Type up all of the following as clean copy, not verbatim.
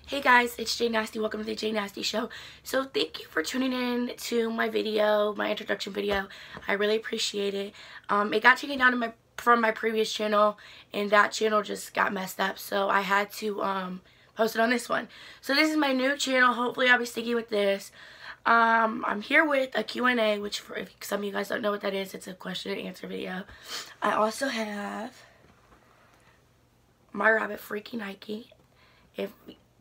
Hey guys, it's Jay Nasty. Welcome to the Jay Nasty Show. So thank you for tuning in to my video, my introduction video. I really appreciate it. It got taken down from my previous channel, and that channel just got messed up, so I had to post it on this one. So this is my new channel. Hopefully I'll be sticking with this. I'm here with a Q&A, which if some of you guys don't know what that is, it's a question and answer video. I also have my rabbit, Freaky Nike. If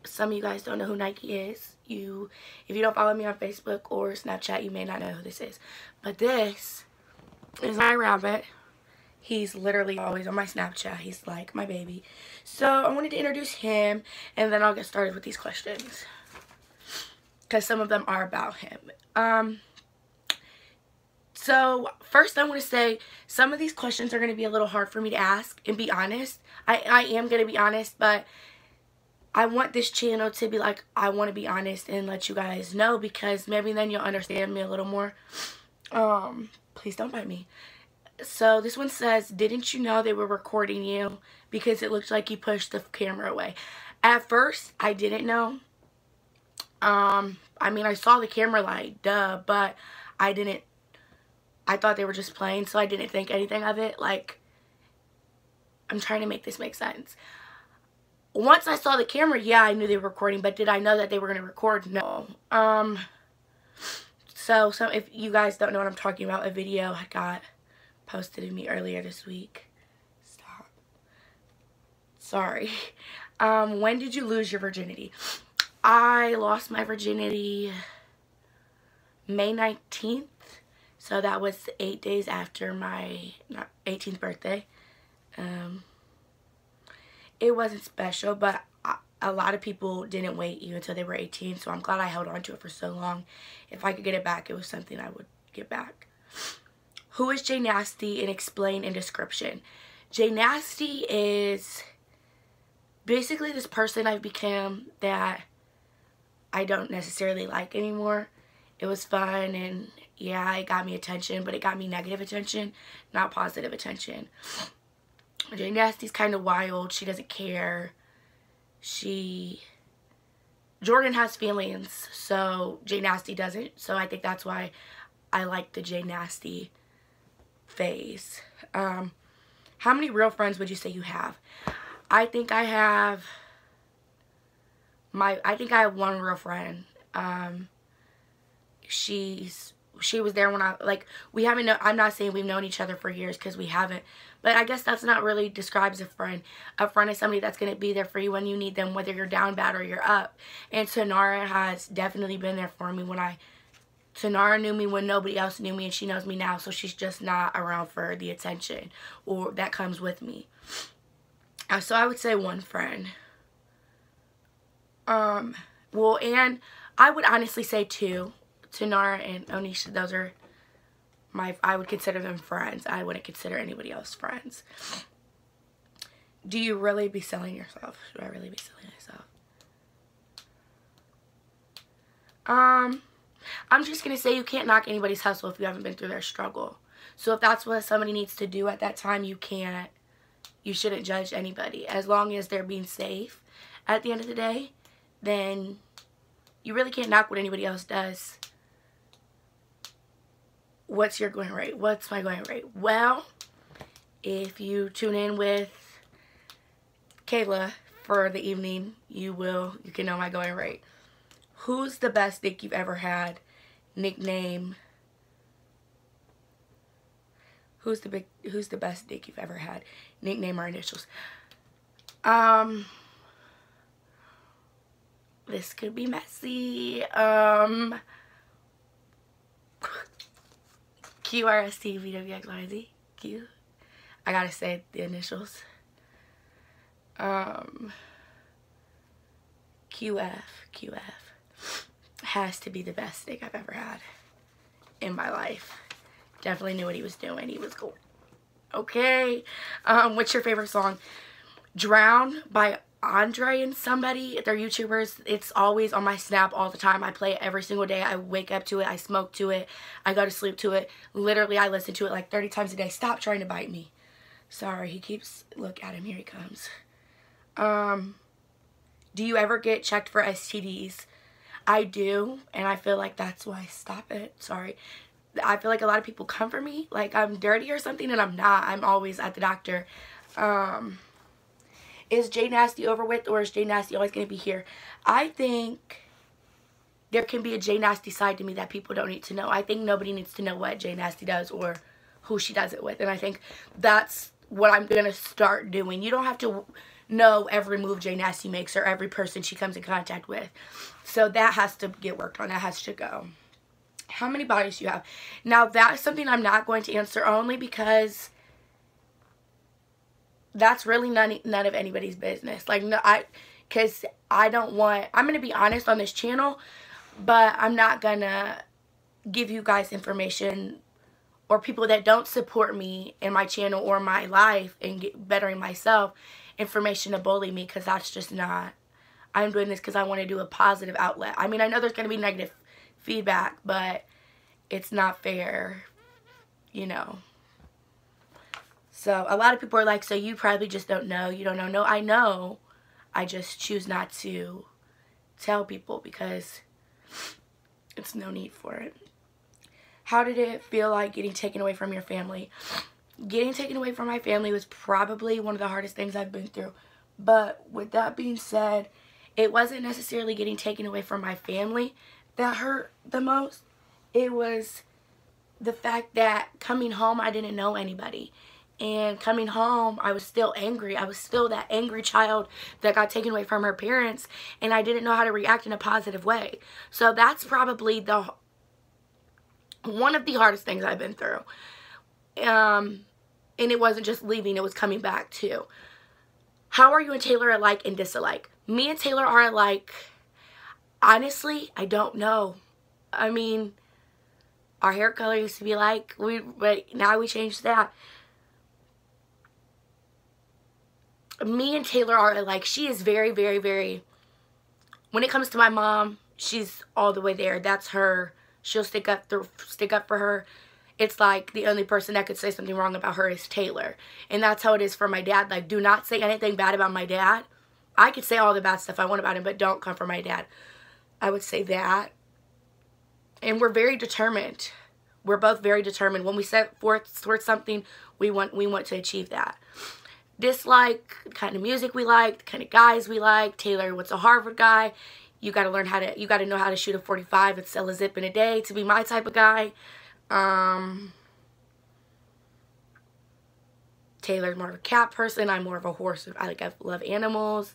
some of you guys don't know who Nike is, if you don't follow me on Facebook or Snapchat, you may not know who this is. But this is my rabbit. He's literally always on my Snapchat. He's like my baby. So I wanted to introduce him, and then I'll get started with these questions, because some of them are about him. So first I want to say some of these questions are going to be a little hard for me to ask and be honest. I am going to be honest, but I want this channel to be like, I want to be honest and let you guys know, because maybe then you'll understand me a little more. Please don't bite me. So this one says, didn't you know they were recording you because it looked like you pushed the camera away? At first, I didn't know. I mean, I saw the camera light, duh, but I thought they were just playing, so I didn't think anything of it. Like, I'm trying to make this make sense. Once I saw the camera, yeah, I knew they were recording, but did I know that they were going to record? No. So if you guys don't know what I'm talking about, a video got posted to me earlier this week. Stop. Sorry. When did you lose your virginity? I lost my virginity May 19th. So that was 8 days after my 18th birthday. It wasn't special, but a lot of people didn't wait even until they were 18, so I'm glad I held on to it for so long. If I could get it back, it was something I would get back. Who is Jay Nasty, and explain in description? Jay Nasty is basically this person I've become that I don't necessarily like anymore. It was fun, and yeah, it got me attention, but it got me negative attention, not positive attention. Jay Nasty's kind of wild. She doesn't care. Jordan has feelings, so Jay Nasty doesn't. So I think that's why I like the Jay Nasty phase. How many real friends would you say you have? I think I have one real friend. She was there when I'm not saying we've known each other for years, because we haven't. But I guess that's not really describes a friend. A friend is somebody that's going to be there for you when you need them, whether you're down bad or you're up. And Tanara has definitely been there for me Tanara knew me when nobody else knew me, and she knows me now. So she's just not around for the attention or that comes with me. So I would say one friend. Well, and I would honestly say two. Tanara and Onisha, those are I would consider them friends. I wouldn't consider anybody else friends. Do you really be selling yourself? Should I really be selling myself? I'm just going to say you can't knock anybody's hustle if you haven't been through their struggle. So if that's what somebody needs to do at that time, you shouldn't judge anybody. As long as they're being safe at the end of the day, then you really can't knock what anybody else does. What's your going rate? What's my going rate? Well, if you tune in with Kayla for the evening, you can know my going rate. Who's the best dick you've ever had? Nickname. Who's the best dick you've ever had? Nickname or initials. This could be messy. QRSTVWXYZ. Q. I gotta say the initials. QF has to be the best dick I've ever had in my life. Definitely knew what he was doing. He was cool. Okay. What's your favorite song? Drown by Andre and somebody. They're YouTubers. It's always on my Snap all the time. I play it every single day. I wake up to it. I smoke to it. I go to sleep to it. Literally, I listen to it like 30 times a day. Stop trying to bite me. Sorry, he keeps, look at him. Here he comes. Do you ever get checked for STDs? I do, and I feel like that's why. Stop it. Sorry. I feel like a lot of people come for me like I'm dirty or something, and I'm not. I'm always at the doctor. Is Jay Nasty over with, or is Jay Nasty always going to be here? I think there can be a Jay Nasty side to me that people don't need to know. I think nobody needs to know what Jay Nasty does or who she does it with. And I think that's what I'm going to start doing. You don't have to know every move Jay Nasty makes or every person she comes in contact with. So that has to get worked on. That has to go. How many bodies do you have? Now, that's something I'm not going to answer, only because that's really none of anybody's business. Like, no, because I don't want, I'm going to be honest on this channel, but I'm not going to give you guys information or people that don't support me in my channel or my life and bettering myself information to bully me, because that's just not. I'm doing this because I want to do a positive outlet. I mean, I know there's going to be negative feedback, but it's not fair, you know. So a lot of people are like, so you probably just don't know. You don't know. No, I know. I just choose not to tell people because it's no need for it. How did it feel like getting taken away from your family? Getting taken away from my family was probably one of the hardest things I've been through. But with that being said, it wasn't necessarily getting taken away from my family that hurt the most. It was the fact that coming home, I didn't know anybody. And coming home, I was still angry. I was still that angry child that got taken away from her parents, and I didn't know how to react in a positive way. So that's probably one of the hardest things I've been through. And it wasn't just leaving, it was coming back too. How are you and Taylor alike and disalike? Me and Taylor are alike. Honestly, I don't know. I mean, our hair color used to be like, but now we changed that. Me and Taylor are alike. She is very, very, very, when it comes to my mom, she's all the way there. That's her. She'll stick up for her. It's like the only person that could say something wrong about her is Taylor. And that's how it is for my dad. Like, do not say anything bad about my dad. I could say all the bad stuff I want about him, but don't come for my dad. I would say that. And we're very determined. We're both very determined. When we set forth towards something, we want to achieve that. Dislike, the kind of music we like, the kind of guys we like. Taylor, what's a Harvard guy? You got to learn how to, you got to know how to shoot a 45 and sell a zip in a day to be my type of guy. Taylor's more of a cat person. I'm more of a horse. I love animals.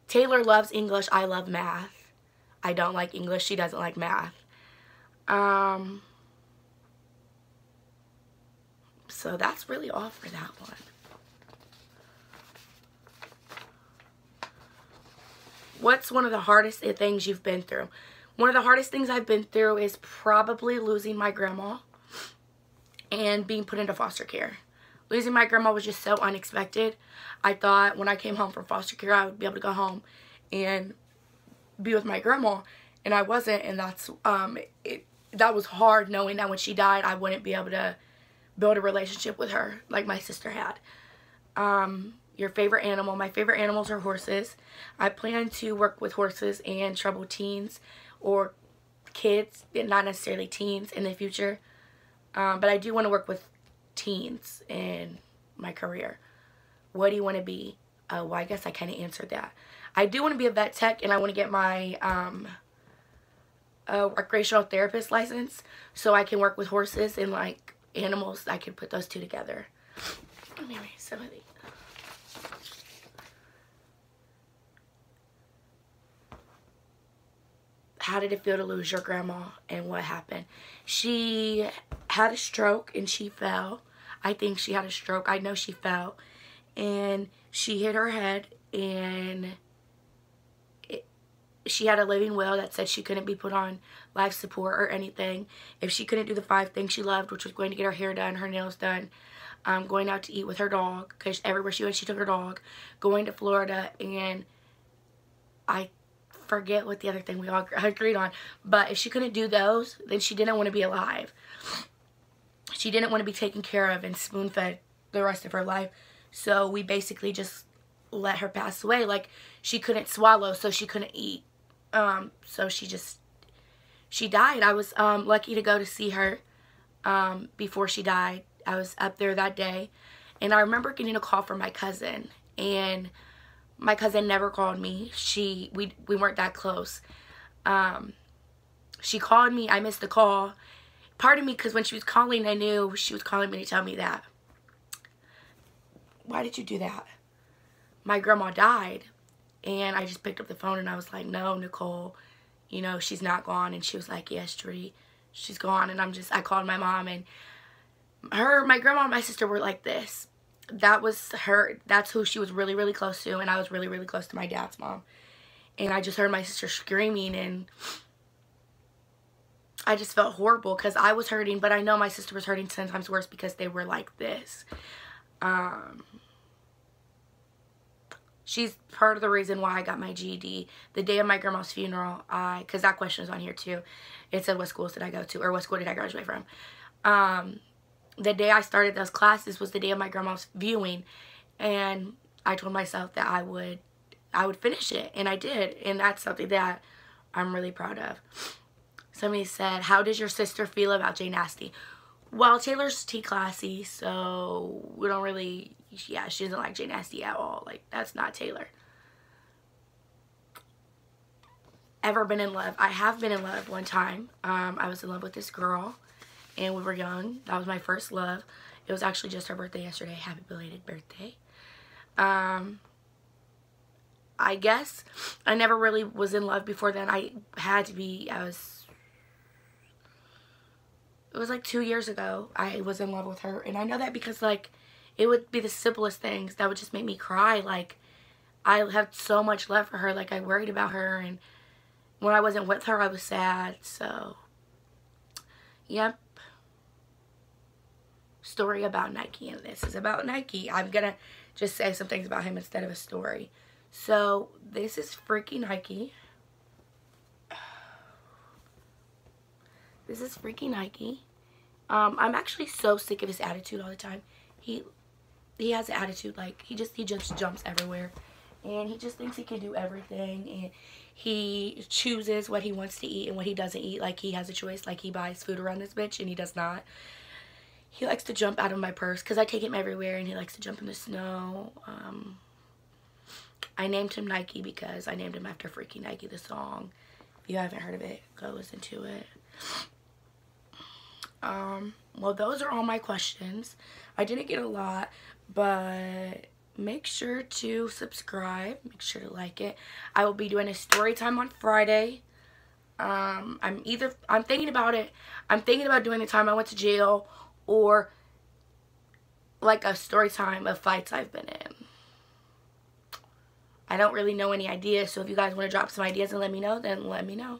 Taylor loves English. I love math. I don't like English. She doesn't like math. So that's really all for that one. What's one of the hardest things you've been through? One of the hardest things I've been through is probably losing my grandma and being put into foster care. Losing my grandma was just so unexpected. I thought when I came home from foster care, I would be able to go home and be with my grandma, and I wasn't, and that was hard, knowing that when she died, I wouldn't be able to build a relationship with her like my sister had. Your favorite animal? My favorite animals are horses. I plan to work with horses and troubled teens or kids, not necessarily teens, in the future. But I do want to work with teens in my career. What do you want to be? Well, I guess I kind of answered that. I do want to be a vet tech, and I want to get my recreational therapist license so I can work with horses and like animals. I can put those two together. Let me read some of these. How did it feel to lose your grandma, and what happened? She had a stroke and she fell. I think she had a stroke. I know she fell. And she hit her head, and she had a living will that said she couldn't be put on life support or anything if she couldn't do the 5 things she loved, which was going to get her hair done, her nails done, going out to eat with her dog, because everywhere she went, she took her dog, going to Florida, and I forget what the other thing we all agreed on, but if she couldn't do those, then she didn't want to be alive. She didn't want to be taken care of and spoon-fed the rest of her life. So we basically just let her pass away. Like, she couldn't swallow, so she couldn't eat. So she died. I was lucky to go to see her before she died. I was up there that day, and I remember getting a call from my cousin, and my cousin never called me. We weren't that close. She called me. I missed the call. Part of me, because when she was calling, I knew she was calling me to tell me that. Why did you do that? My grandma died. And I just picked up the phone and I was like, no, Nicole, you know, she's not gone. And she was like, yes, Trudy, she's gone. And I called my mom, and my grandma and my sister were like this. That was her. That's who she was really, really close to. And I was really, really close to my dad's mom. And I just heard my sister screaming, and I just felt horrible because I was hurting, but I know my sister was hurting 10 times worse because they were like this. She's part of the reason why I got my GED. The day of my grandma's funeral, because that question is on here too. It said, what schools did I go to, or what school did I graduate from? The day I started those classes was the day of my grandma's viewing, and I told myself that I would finish it, and I did, and that's something that I'm really proud of. Somebody said, how does your sister feel about Jay Nasty? Well, Taylor's T-classy, so we don't really, yeah, she doesn't like Jay Nasty at all. Like, that's not Taylor. Ever been in love? I have been in love one time. I was in love with this girl, and we were young. That was my first love. It was actually just her birthday yesterday. Happy belated birthday. I guess I never really was in love before then. It was like 2 years ago I was in love with her. And I know that because, like, it would be the simplest things that would just make me cry. Like, I had so much love for her. Like, I worried about her. And when I wasn't with her, I was sad. So, yep. Story about Nike. And this is about Nike. I'm going to just say some things about him instead of a story. So, this is freaking Nike. This is freaking Nike. I'm actually so sick of his attitude all the time. He has an attitude, like, he just jumps everywhere. And he just thinks he can do everything. And he chooses what he wants to eat and what he doesn't eat. Like, he has a choice. Like, he buys food around this bitch and he does not. He likes to jump out of my purse because I take him everywhere, and he likes to jump in the snow. I named him Nike because I named him after freaking Nike, the song. If you haven't heard of it, go listen to it. Well, those are all my questions. I didn't get a lot, but make sure to subscribe. Make sure to like it. I will be doing a story time on Friday. I'm thinking about it. I'm thinking about doing the time I went to jail, or like a story time of fights I've been in. I don't really know any ideas, so if you guys want to drop some ideas and let me know, then let me know.